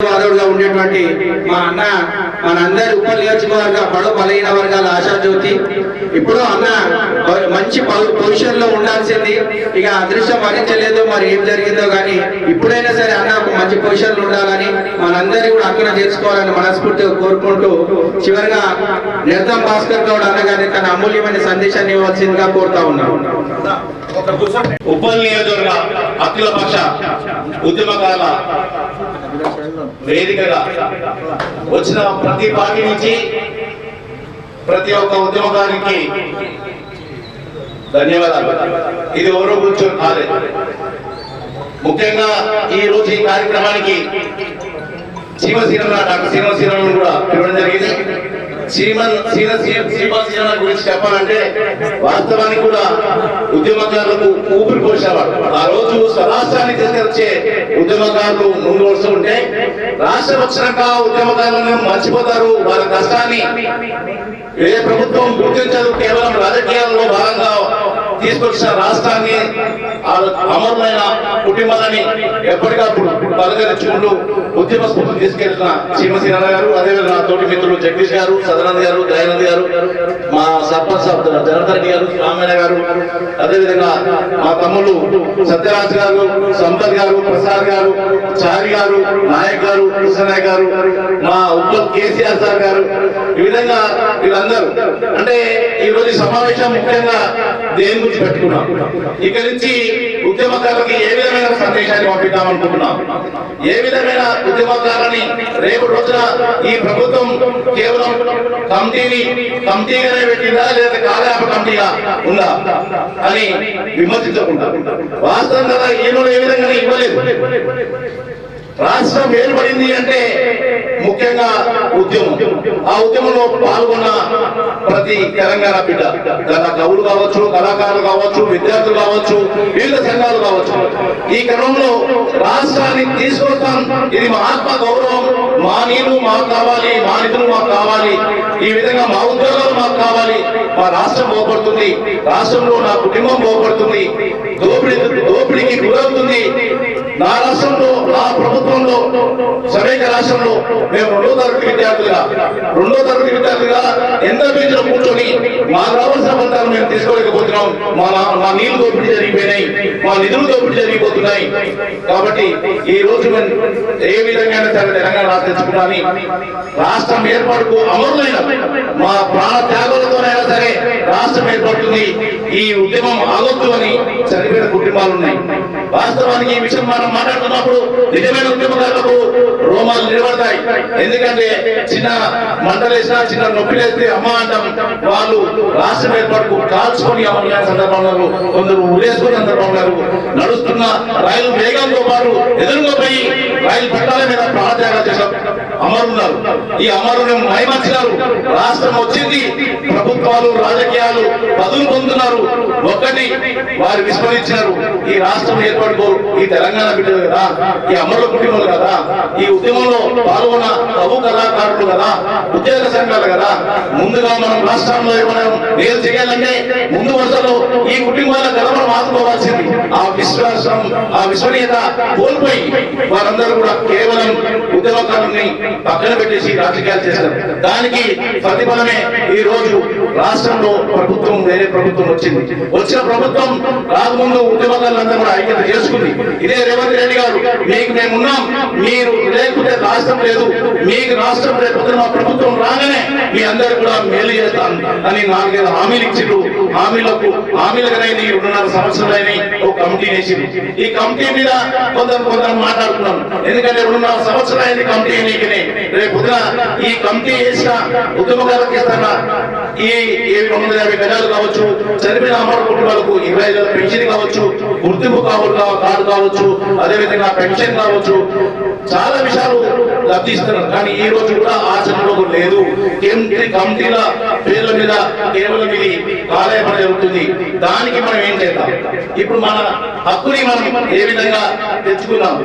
వాదవుడుగా ఉండేటువంటి మా అన్న మనందరి ఉప నియోజకవర్గ బడు బలహీన వర్గాల ఆశాజ్యోతి. ఇప్పుడు అన్న మంచి పొజిషన్ లో ఉండాల్సింది, ఇక అదృష్టం వరించలేదు, మరి ఏం జరిగిందో కానీ ఇప్పుడైనా సరే అన్న ఒక మంచి పొజిషన్ లో ఉండాలని మనందరి కూడా అక్కడ చేసుకోవాలని మనస్ఫూర్తిగా కోరుకుంటూ చివరిగా నిర్ధం భాస్కర్ గౌడ్ అన్నగారిని తన అమూల్యమైన సందేశాన్ని ఇవ్వాల్సిందిగా కోరుతా ఉన్నాం. ఉప్పల్ నియోజకవర్గ అఖిల పక్ష ఉద్యమకారుల వేదికగా వచ్చిన ప్రతి పార్టీ నుంచి ప్రతి ఒక్క ఉద్యమకారికి ధన్యవాదాలు. ఇది ఎవరో కూర్చొని కాలేదు. ముఖ్యంగా ఈ రోజు ఈ కార్యక్రమానికి డాక్టర్ శ్రీనివాసరావు కూడా పిలవడం జరిగింది. శ్రీనివాసరావు గురించి చెప్పాలంటే వాస్తవానికి కూడా ఉద్యమకారులకు ఊపిరి పోసేవాడు. ఆ రోజు రాష్ట్రాన్ని తీసుకొచ్చే ఉద్యమకారులు ముందు వస్తూ ఉంటే రాష్ట్రం వచ్చినాక ఉద్యమకారులను మర్చిపోతారు. వాళ్ళ కష్టాన్ని ఏ ప్రభుత్వం గుర్తించదు. కేవలం రాజకీయాల్లో భాగంగా తీసుకొచ్చిన రాష్ట్రాన్ని అమరులైన కుటుంబాలని ఎప్పటికప్పుడు పలకరించుకుంటూ ఉద్యమ స్ఫూర్తిని తీసుకెళ్తున్న శ్రీమసీనారాయణ గారు, అదేవిధంగా నా తోటి మిత్రులు జగదీష్ గారు, సదానంద్ గారు, దయానంద్ గారు, మా సర్పంచ్ జనార్దన్ రెడ్డి గారు, రామయ్య గారు, అదేవిధంగా మా తమ్ముళ్ళు సత్యరాజ్ గారు, సంపత్ గారు, ప్రసాద్ గారు, చారి గారు, నాయక్ గారు, కృష్ణనాయక్ గారు, మా ఉప్పల్ కేసీఆర్ సార్ గారు, ఈ విధంగా వీళ్ళందరూ అంటే ఈ రోజు సమావేశం ముఖ్యంగా దేని గురించి పెట్టుకున్నాం. ఇక్కడి నుంచి ఉద్యమకారులకి ఏ విధమైన సందేశాన్ని పంపిద్దాం అనుకుంటున్నాం. ఏ విధమైన ఉద్యమకారులని రేపు రోజున ఈ ప్రభుత్వం కేవలం కమిటీగానే పెట్టిందా లేదా కాలయాప కమిటీగా ఉందా అని విమర్శించకుండా వాస్తవం కదా ఈయనలో ఏ విధంగా ఇవ్వలేదు. రాష్ట్రం ఏర్పడింది అంటే ముఖ్యంగా ఉద్యమం. ఆ ఉద్యమంలో పాల్గొన్న ప్రతి తెలంగాణ బిడ్డ, కవులు కావచ్చు, కళాకారులు కావచ్చు, విద్యార్థులు కావచ్చు, వివిధ సంఘాలు కావచ్చు, ఈ క్రమంలో రాష్ట్రాన్ని తీసుకొస్తాం. ఇది మా ఆత్మ గౌరవం. మా నీళ్లు మాకు కావాలి, మా నిధులు మాకు కావాలి, ఈ విధంగా మా ఉద్యోగాలు మాకు కావాలి. మా రాష్ట్రం బాగుపడుతుంది, రాష్ట్రంలో నా కుటుంబం బాగుపడుతుంది, దోపిడీకి గురవుతుంది. నా రాష్ట్రంలో, నా ప్రభుత్వంలో, సమైక్య రాష్ట్రంలో మేము రెండో తరగతి విద్యార్థులుగా ఎంత బీచ్లో కూర్చొని మాకు రావాల్సిన ఫలితాలు మేము తీసుకోలేకపోతున్నాం. మా నీళ్లు దోపిడీ జరిగిపోయినాయి, మా నిధులు దోపిడీ జరిగిపోతున్నాయి. కాబట్టి ఈ రోజు మేము ఏ విధంగా సరే తెలంగాణ రాష్ట్రం తెచ్చుకున్నాని రాష్ట్రం ఏర్పాటుకు అమరులైన మా ప్రాణ త్యాగాలతోనైనా సరే రాష్ట్రం ఏర్పడుతుంది. ఈ ఉద్యమం ఆగొద్దు అని చనిపోయిన కుటుంబాలు ఉన్నాయి. వాస్తవానికి ఈ విషయం మనం మాట్లాడుతున్నప్పుడు నిజమైన ఉద్యమకారులకు రోమాలు నిలబడతాయి. ఎందుకంటే చిన్న మంటలేసినా, చిన్న నొప్పిలేస్తే అమ్మ అంటాం. వాళ్ళు రాష్ట్రం ఏర్పాటుకు కాల్చుకొని అమరులైన సందర్భంలో, కొందరు ఉరేసుకున్న సందర్భంలో, నడుస్తున్న రైలు వేగంతో పాటు ఎదురుగా పోయి రైలు పట్టాల మీద ప్రాణత్యాగాలు చేశారు అమరున్నారు. ఈ అమరులను మైమర్చినారు. రాష్ట్రం వచ్చింది, ప్రభుత్వాలు రాజకీయాలు పదులు పొందుతున్నారు. ఒక్కటి వారు విస్మరించారు. ఈ రాష్ట్రం ఏర్పడుకో ఈ తెలంగాణ బిడ్డలు కదా, ఈ అమరుల కుటుంబాలు కదా, ఈ ఉద్యమంలో పాల్గొన్న కవు కళాకారులు కదా, ఉద్యోగ సంఘాలు కదా. ముందుగా మనం రాష్ట్రంలో ఏమైనా మేలు చేయాలంటే ముందు వరుసలో ఈ కుటుంబాల గడపను ఆదుకోవాల్సింది. ఆ విశ్వాసం, ఆ విశ్వనీయత కోల్పోయి వారందరూ కూడా కేవలం ఉద్యమకారుల్ని పక్కన పెట్టేసి రాజకీయాలు చేశారు. దానికి ప్రతిఫలమే ఈ రోజు రాష్ట్రంలో ప్రభుత్వం, వేరే ప్రభుత్వం వచ్చింది. వచ్చిన ప్రభుత్వం రాకముందు ఉద్యమకారులందరూ కూడా ఐక్యత చేసుకుంది. ఇదే రేవంత్ రెడ్డి గారు, మీకు మేమున్నాం, మీరు లేకపోతే రాష్ట్రం లేదు, మీకు రాష్ట్రం లేకపోతే మా ప్రభుత్వం రాగానే మీ అందరూ కూడా మేలు చేస్తాం అని 4 హామీలు ఇచ్చిండ్రు. హామీలుగానే 2.5 సంవత్సరాలైన ఒక కమిటీ వేసింది. ఈ కమిటీ మీద కొందరు మాట్లాడుతున్నాం. ఎందుకంటే 2.5 సంవత్సరాలైన కమిటీ ఎన్నికనే రేపు ఈ కమిటీ వేసిన ఉద్యమకారులకు ఇస్తారా ఈ 750 గజాలు కావచ్చు, చనిపోయిన అమర కుటుంబాలకు 25,000 పెన్షన్ కావచ్చు, గుర్తింపు కార్డు కావచ్చు, అదేవిధంగా పెన్షన్ కావచ్చు, చాలా విషయాలు లబ్ధిస్తున్నారు. కానీ ఈ రోజు కూడా ఆచరణలో లేదు. కమిటీల పేర్ల మీద కేవలం ఇది కాలయాపన జరుగుతుంది. దానికి మనం ఏం చేద్దాం? ఇప్పుడు మన హక్కుని మనం ఏ విధంగా తెచ్చుకున్నాం?